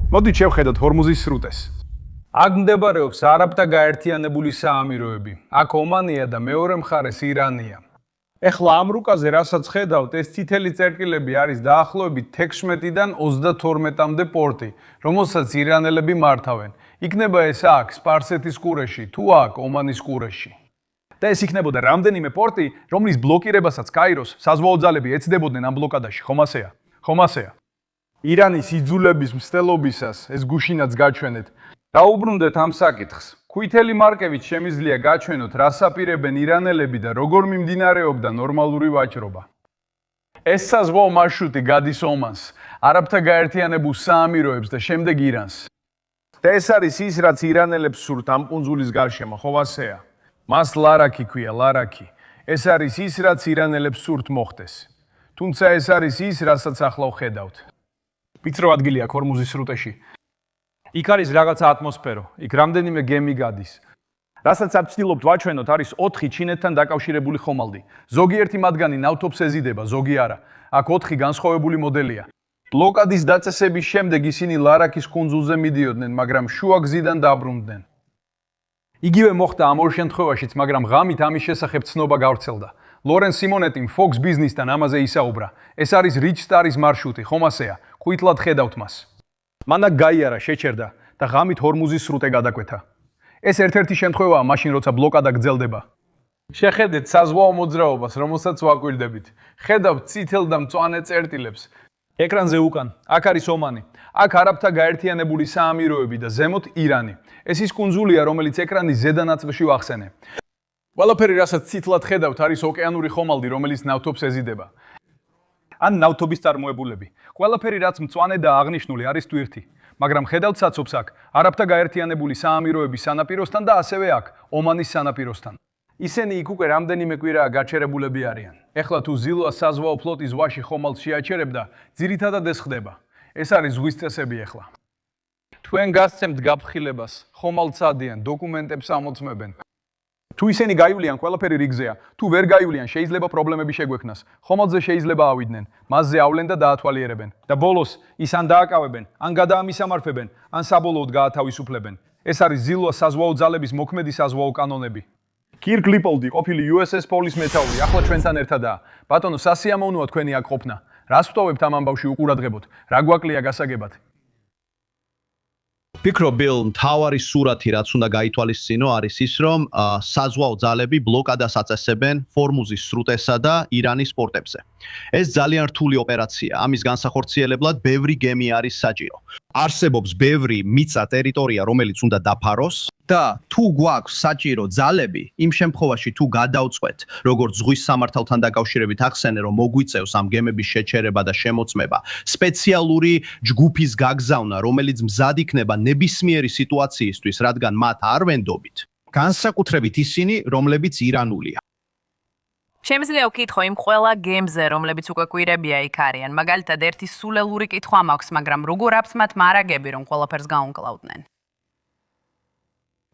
მოდით შევხედოთ ჰორმუზის სრუტეს. აქ მდებარეობს არაბთა გაერთიანებული საამიროები. აქ ომანია და მეორე მხარეს ირანია. ეხლა ამ რუკაზე რასაც ხედავთ, ეს წითელი წერტილები არის დაახლოებით 16-დან 32-მდე პორტი, რომელსაც ირანელები მართავენ. იქნება ეს აქ, სპარსეთის ყურეში, თუ აქ, ომანის ყურეში. და ეს იქნებოდა რამდენიმე პორტი, რომლის ბლოკირებასაც კაიროს საზღვაო ძალები ეცდებოდნენ ამ ბლოკადაში, ხომ ასეა? ხომ ასეა? ირანის იძულების მცდელობისას ეს გუშინაც გაჩვენეთ. დაუბრუნდეთ ამ საკითხს. ქვითელი მარკებით შემიძლია გაჩვენოთ, რას აპირებენ ირანელები და როგორ მიმდინარეობდა ნორმალური ვაჭრობა. ეს საზღვაო მარშრუტი გადის ომანს, არაბთა გაერთიანებულ საამიროებს და შემდეგ ირანს. და ეს არის ის, რაც ირანელებს სურთ ამ კუნძულის გარშემო, ხო ასეა? მას ლარაკი ქვია, ლარაკი. ეს არის ის, რაც ირანელებს სურთ მოხდეს. თუმცა ეს არის ის, რასაც ახლა ვხედავთ. ვიწრო ადგილი აქვს ჰორმუზის სრუტეში. იქ არის რაღაცა ატმოსფერო, იქ რამდენიმე გემი გადის. რასაც ვცდილობთ ვაჩვენოთ, არის 4 ჩინეთთან დაკავშირებული ხომალდი. ზოგიერთი მათგანი ნავთობს ეზიდება, ზოგი არა. აქ 4 განსხვავებული მოდელია. ბლოკადის დაწესების შემდეგ ისინი ლარაკის კუნძულზე მიდიოდნენ, მაგრამ შუა გზიდან დაბრუნდნენ. იგივე მოხდა ამ ორ შემთხვევაშიც, მაგრამ ღამით ამის შესახებ ცნობა გავრცელდა. ლორენ სიმონეტიმ Fox Business-თან ამაზე ისაუბრა. ეს არის Rich Star-ის მარშრუტი, ხომ ასეა? ხვითლად ხედავთ მას. მანაკ გაიარა, შეჩერდა და ღამით ჰორმუზის სრუტე გადაკვეთა. ეს ერთ-ერთი შემთხვევაა მაშინ, როცა ბლოკადა გრძელდება. შეხედეთ საზღვაო მოძრაობას, რომელსაც ვაკვირდებით. ხედავთ წითელ და მწვანე წერტილებს. ეკრანზე უკან, აქ არის ომანი. აქ არაბთა გაერთიანებული საამიროები და ზემოთ ირანი. ეს ის კუნძულია, რომელიც ეკრანის ზედა ნაწილში ვახსენე. ყველაფერი, რასაც წითლად ხედავთ, არის ოკეანური ხომალდი, რომელიც ნავთობს ეზიდება. ან ნავთობის წარმოებულები. ყველაფერი, რაც მწვანე და აღნიშნული, არის ტვირთი. მაგრამ ხედავთ საცობს აქ, არაბთა გაერთიანებული საამიროების სანაპიროსთან და ასევე აქ, ომანის სანაპიროსთან. ისინი იქ უკვე რამდენიმე კვირაა გაჩერებულები არიან. ეხლა თუ ზილვა საზღვაო ფლოტის ზღვაში ხომალდს შეაჩერებდა, ძირითადად ეს ხდება. ეს არის ზღვის წესები ეხლა. თქვენ გასცემთ გაფრთხილებას, ხომალდს ადიან, დოკუმენტებს ამოწმებენ. თუ ისინი გაივლიან, ყველაფერი რიგზეა. თუ ვერ გაივლიან, შეიძლება პრობლემები შეგვექნას. ხომალდზე შეიძლება ავიდნენ, მასზე ავლენ და დაათვალიერებენ. და ბოლოს ის ან დააკავებენ, ან გადაამისამართებენ, ან საბოლოოდ გაათავისუფლებენ. ეს არის ზილვა საზღვაო ძალების მოქმედი საზღვაო კანონები. კირკ ლიპოლდი, ყოფილი USS Police მეთაური, ახლა ჩვენთან ერთადაა. ბატონო, სასიამოვნოა თქვენი აქ ყოფნა. რას ვტოვებთ ამ ამბავში უყურადღებოთ? რა გვაკლია გასაგებად? ფიქრობ, ბილ, მთავარი სურათი, რაც უნდა გაითვალისწინო, არის ის, რომ საზღვაო ძალები ბლოკადას აწესებენ ჰორმუზის სრუტესა და ირანის პორტებზე. ეს ძალიან რთული ოპერაცია. ამის განსახორციელებლად ბევრი გემი არის საჭირო. არსებობს ბევრი მიწა ტერიტორია, რომელიც უნდა დაფაროს და თუ გვაქვს საჭირო ძალები, იმ შემთხვევაში თუ გადავწყვეთ, როგორც ზღვის სამართალთან დაკავშირებით ახსენე, რომ მოგვიწევს ამ გემების შეჩერება და შემოწმება, სპეციალური ჯგუფის გაგზავნა, რომელიც მზად იქნება ნებისმიერი სიტუაციისთვის, რადგან მათ არ ვენდობით, განსაკუთრებით ისინი, რომლებიც ირანულია. შემიძლია ვკითხო იმ ყველა გემზე, რომლებიც უკვე კვირებია იქ არიან. მაგალითად, ერთი სულელური კითხვა მაქვს, მაგრამ როგორ აქვს მათ მარაგები, რომ ყველაფერს გაუნკლავდნენ?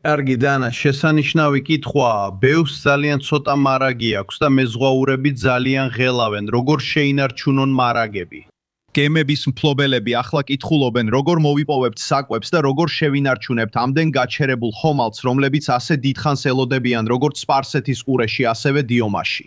კარგი, დანა, შესანიშნავი კითხვაა. ბევრს ძალიან ცოტა მარაგი აქვს და მეზღვაურები ძალიან ღელავენ, როგორ შეინარჩუნონ მარაგები. გემების მფლობელები ახლა კითხულობენ, როგორ მოვიპოვებთ საკვებს და როგორ შევინარჩუნებთ ამდენ გაჩერებულ ხომალდს, რომლებიც ასე დიდხანს ელოდებიან, როგორც სპარსეთის ყურეში, ასევე დიომაში.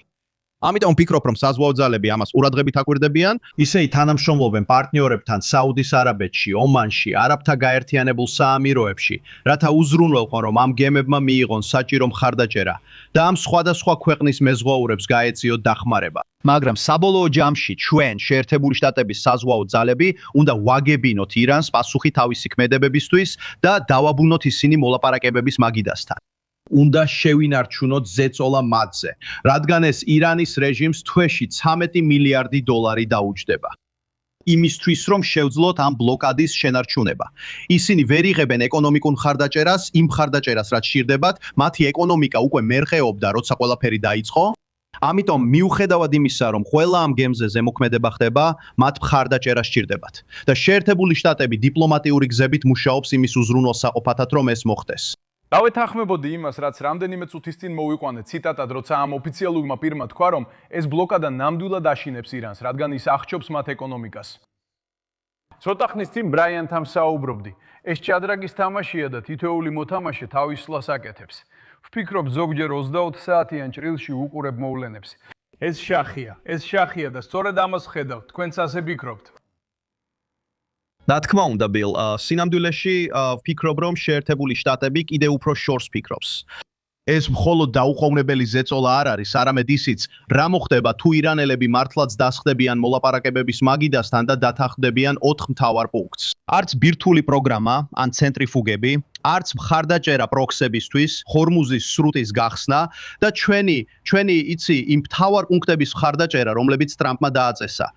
ამიტომ ვფიქრობ, რომ საზღვაო ძალები ამას ყურადღებით აკვირდებიან, ისე თანამშრომლობენ პარტნიორებთან საუდის არაბეთში, ომანში, არაბთა გაერთიანებულ საამიროებში, რათა უზრუნველყონ, რომ ამ გემებმა მიიღონ საჭირო მხარდაჭერა და ამ სხვადასხვა ქვეყნის მეზღვაურებს გაეწიოთ დახმარება. მაგრამ საბოლოო ჯამში ჩვენ, შეერთებული შტატების საზღვაო ძალები, უნდა ვაგებინოთ ირანს პასუხი თავისი ქმედებებისთვის და დავაბრუნოთ ისინი მოლაპარაკებების მაგიდასთან. უნდა შევინარჩუნოთ ზეწოლა მათზე, რადგან ეს ირანის რეჟიმს თვეში 13 მილიარდი დოლარი დაუჯდება. იმისთვის, რომ შევძლოთ ამ ბლოკადის შენარჩუნება. ისინი ვერ იღებენ ეკონომიკურ მხარდაჭერას, იმ მხარდაჭერას, რაც სჭირდებათ, მათი ეკონომიკა უკვე მერყეობდა, როცა ყველაფერი დაიწყო. ამიტომ მიუხედავად იმისა, რომ ყველა ამ გემზე ზემოქმედება ხდება, მათ მხარდაჭერა სჭირდებათ. და შეერთებული შტატები დიპლომატიური გზებით მუშაობს იმის უზრუნველსაყოფათად, რომ ეს მოხდეს. დავეთანხმებოდი იმას, რაც რამდენიმე წუთის წინ მოვიყვანე ციტატად, როცა ამ ოფიციალურმა პირმა თქვა, რომ ეს ბლოკადა ნამდვილად აშინებს ირანს, რადგან ის აღჭობს მათ ეკონომიკას. ცოტა ხნის წინ ბრაიანთან საუბრობდი. ეს ჭადრაგის თამაშია და თითოეული მოთამაშე თავის სვლას აკეთებს. ვფიქრობ ზოგჯერ 20 საათიან ჭრილში უყურებ მოვლენებს. ეს შახია და სწორედ ამას ხედავთ. თქვენც ასე ფიქრობთ? რა თქმა უნდა, ბილ, სინამდვილეში ვფიქრობ, რომ შეერთებული შტატები კიდევ უფრო შორს ფიქრობს. ეს მხოლოდ დაუყოვნებელი ზეწოლა არ არის, არამედ ისიც, რა მოხდება თუ ირანელები მართლაც დასხდებიან მოლაპარაკებების მაგიდასთან და დათანხმდებიან 4 მთავარ პუნქტს. არც ბირთვული პროგრამა, ან ცენტრიფუგები, არც მხარდაჭერა პროქსებისთვის, ჰორმუზის სრუტის გახსნა და ჩვენი იცი იმ მთავარ პუნქტების მხარდაჭერა, რომლებიც ტრამპმა დააწესა.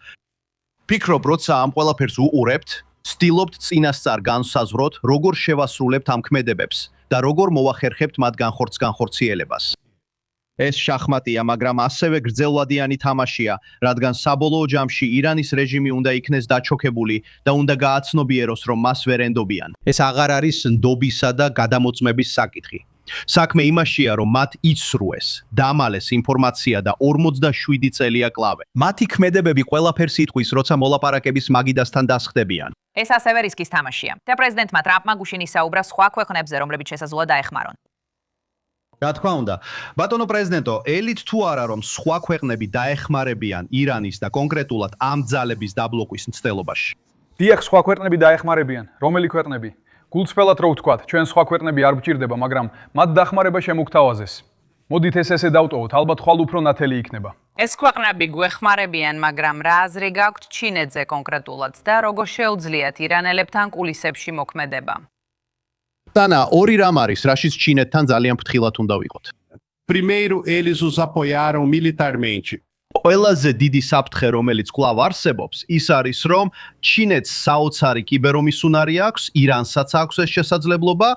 ფიქრობ, როცა ამ ყველაფერს უყურებთ, ვცდილობთ წინასწარ განსაზღვროთ, როგორ შევასრულებთ ამ ქმედებებს და როგორ მოვახერხებთ მათ განხორციელებას. ეს შახმატია, მაგრამ ასევე გრძელვადიანი თამაშია, რადგან საბოლოო ჯამში ირანის რეჟიმი უნდა იქნეს დაჩოქებული და უნდა გააცნობიეროს, რომ მას ვერ ენდობიან. ეს აღარ არის ნდობისა და გადამოწმების საკითხი. საქმე იმაშია, რომ მათ იცრუეს, დამალეს ინფორმაცია და 47 წელია კლავე. მათი ქმედებები ყველაფერს იტყვის, როცა მოლაპარაკების მაგიდასთან დასხდებიან. ეს ასევე რისკის თამაშია. და პრეზიდენტმა ტრამპმა გუშინ ისაუბრა სხვა ქვეყნებზე, რომლებიც შესაძლოა დაეხმარონ. რა თქმა უნდა, ბატონო პრეზიდენტო, ელით თუ არა რომ სხვა ქვეყნები დაეხმარებიან ირანის და კონკრეტულად ამ ძალების დაბლოკვის მცდელობაში. დიახ, სხვა ქვეყნები დაეხმარებიან. რომელი ქვეყნები? გულწრფელად რო ვთქვათ, ჩვენ სხვა ქვეყნები არ გვჭირდება, მაგრამ მათ დახმარება შემოგთავაზეს. მოდით ესე დავტოვოთ, ალბათ ხვალ უფრო ნათელი იქნება. ეს ქვეყნები გვეხმარებიან, მაგრამ რა აზრი გაქვთ ჩინეთზე კონკრეტულად და როგორ შეუძლიათ ირანელებთან კულისებში მოქმედება? Tana, ორი რამ არის, რაშიც ჩინეთთან ძალიან ფრთხილად უნდა ვიყოთ. Primeiro, eles os apoiaram militarmente. ყველაზე დიდი საფრთხე, რომელიც კვლავ არსებობს, ის არის, რომ ჩინეთს საოცარი კიბერომისუნარი აქვს, ირანსაც აქვს ეს შესაძლებლობა,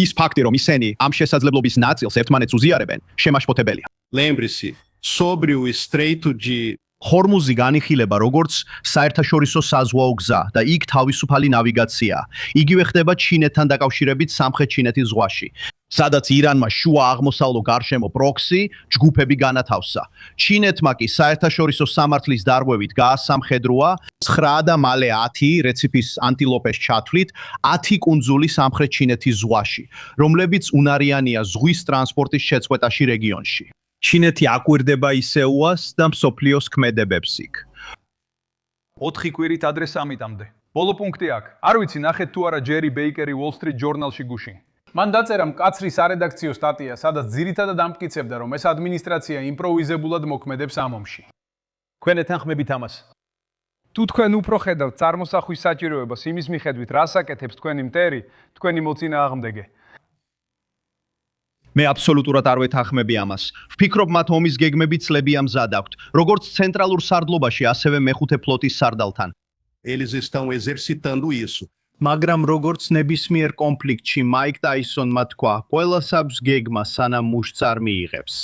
ის ფაქტი, რომ ისინი ამ შესაძლებლობის ნაწილს ერთმანეთს უზიარებენ, შემაშფოთებელია. Lembre-se, sobre o Estreito de ჰორმუზი განიხილება როგორც საერთაშორისო საზღვაო გზა და იქ თავისუფალი ნავიგაცია. იგივე ხდება ჩინეთთან დაკავშირებით სამხრეთ ჩინეთის ზღვაში, სადაც ირანმა შუა აღმოსავლო გარშემო პროქსი ჯგუფები განათავსა. ჩინეთმა კი საერთაშორისო სამართლის დარღვევით გაასამხედროა 9 და მალე 10 რეციფის ანტილოპეს ჩათვლით 10 კუნძული სამხრეთ ჩინეთის ზღვაში, რომლებიც უნარიანია ზღვის ტრანსპორტის შეწყვეტაში რეგიონში. ჩინეთი აკვირდება ისეუას და მსოფლიოს ქმედებებს იქ. 4 კვირით ადრე 3-მდე. ბოლო პუნქტი აქ. არ ვიცი, ნახეთ თუ არა ჯერი ბეიკერი Wall Street Journal-ში გუშინ. მან დაწერა მკაცრი სარედაქციო სტატია, სადაც ძირითადად ამტკიცებდა, რომ ეს ადმინისტრაცია იმპროვიზებულად მოქმედებს ამ ომში. თქვენ ეთანხმებით ამას? თუ თქვენ უფრო ხედავთ წარმოსახვის საჭიროებას იმის მიხედვით, რას აკეთებს თქვენი მტერი, თქვენი მოწინააღმდეგე. მე აბსოლუტურად არ ვეთანხმები ამას. ვფიქრობ, მათ ომის გეგმები წლებია მზად აქვთ, როგორც ცენტრალურ სარდლობაში, ასევე მეხუთე ფლოტის სარდალთან. eles estão exercitando isso. მაგრამ როგორც ნებისმიერ კონფლიქტში მაიკ ტაისონმა თქვა, ყველას აქვს გეგმა, სანამ მუშტს არ მიიღებს.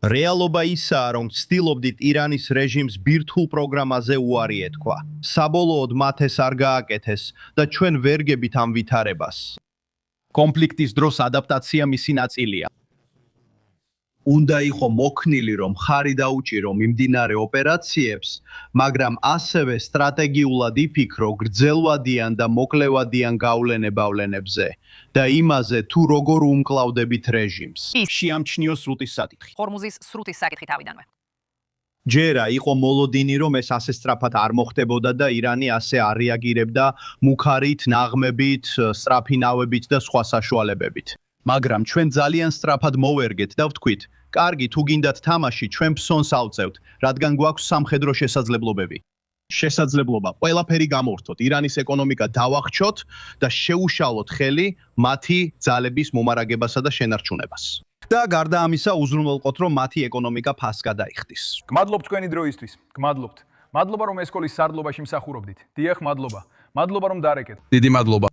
რეალობა ისაა, რომ ცდილობდით ირანის რეჟიმს ბირთვულ პროგრამაზე უარი ეთქვა. საბოლოოდ მათ ეს არ გააკეთეს და ჩვენ ვერ გებით ამ ვითარებას. კონფლიქტის დროს ადაპტაცია მისი ნაწილია. უნდა იყო მოქნილი, რომ ხარი დაუჭირო მიმდინარე ოპერაციებს, მაგრამ ასევე სტრატეგიულად იფიქრო გრძელვადიან და მოკლევადიან გავლენებზე და იმაზე, თუ როგორ უმკლავდებით რეჟიმს. შეამჩნიოს სრუტის საკითხი. ჰორმუზის სრუტის საკითხი თავიდანვე. ჯერა იყო მოლოდინი, რომ ეს ასე სწრაფად არ მოხდებოდა და ირანი ასე არ რეაგირებდა მუქარით, ნაღმებით, სწრაფი ნავებით და სხვა საშუალებებით. მაგრამ ჩვენ ძალიან სწრაფად მოვერგეთ და ვთქვით, კარგი, თუ გინდათ თამაში, ჩვენ ფსონს ავწევთ, რადგან გვაქვს სამხედრო შესაძლებლობები. შესაძლებლობა ყველაფერი გამორთოთ, ირანის ეკონომიკა დავახჩოთ და შეუშალოთ ხელი მათი ძალების მომარაგებასა და შენარჩუნებას. და გარდა ამისა, უზრუნველყოთ, რომ მათი ეკონომიკა ფასს გადაიხდის. გმადლობთ თქვენი დროისთვის. გმადლობთ. მადლობა, რომ ესკოლის სარდლობაში მსახურობდით. დიახ, მადლობა. მადლობა, რომ დარეკეთ. დიდი მადლობა.